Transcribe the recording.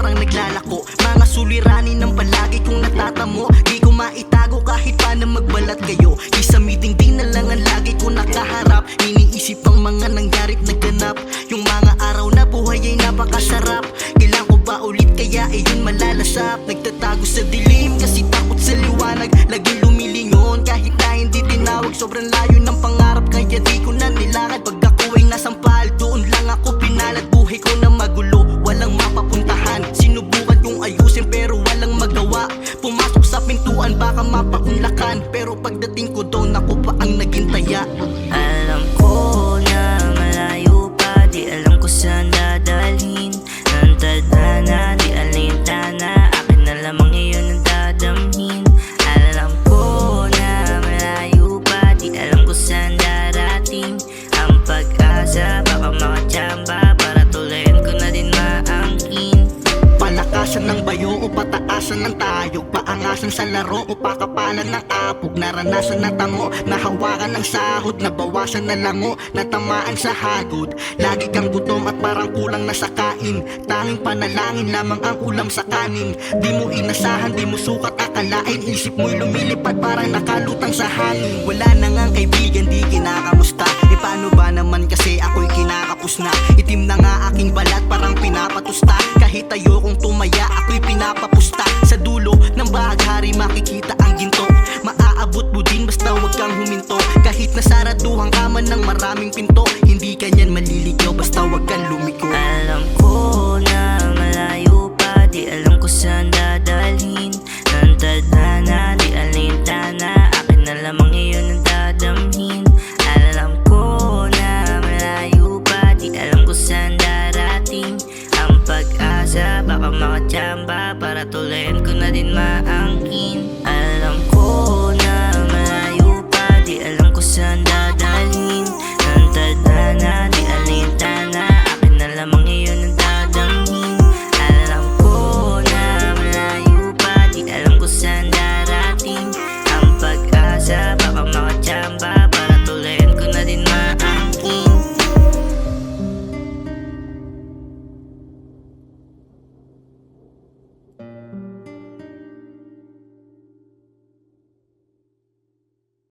parang naglalako. Mga suliranin ng palagi kong natatamo. Di ko maitago kahit paano magbalat kayo. Di sa meeting di na lang ang lagi ko nakaharap. Iniisip ang mga nangyarit naganap. Yung mga araw na buhay ay napakasarap. Kailan ko ba ulit kaya yun malalasap? Nagtatago sa dilim kasi takot sa liwanag. Laging lumilingon kahit na hindi tinawag. Sobrang layo ng pangarap kaya di ko na nilakad. Pag ako ay nasampal doon lang ako pinalad. Buhay ko na magulo, walang mapapuntahan. Sinubukan kong ayusin pero walang magawa. Pumasok sa pintuan baka mapaunlakan. Pero pagdating ko doon ako pa ang naging taya. Alam ko na malayo pa, di alam ko saan dadalhin. Ang tadhana, di alintana, akin na lamang iyon ang dadamhin. Alam ko na malayo pa, di alam ko saan darating. Ang pag-asa, baka makachamba, para tulayan ko na din maangkin. Palakasan ng bayo o pataasan ng tayog. Paangasan sa laro o pakapalan ng apog. Naranasan na tango, nahawakan ng sahod. Nabawasan na lango, natamaan sa hagod. Lagi kang gutom at parang kulang na sa kain. Tanging panalangin lamang ang ulam sa kanin. Di mo inasahan, di mo sukat akalain. Isip mo'y lumilipad parang nakalutang sa hangin. Wala na ngang kaibigan, di kinakamusta. E paano ba naman kasi ako'y kinakapos na. Itim na nga aking balat, parang pinapatusta. Kahit ayokong tumaya, ako'y pinapapusta. Sa dulo ng bahaghari makikita ang ginto. Maaabot mo din basta wag kang huminto. Kahit nasaraduhan ka man ng maraming pinto.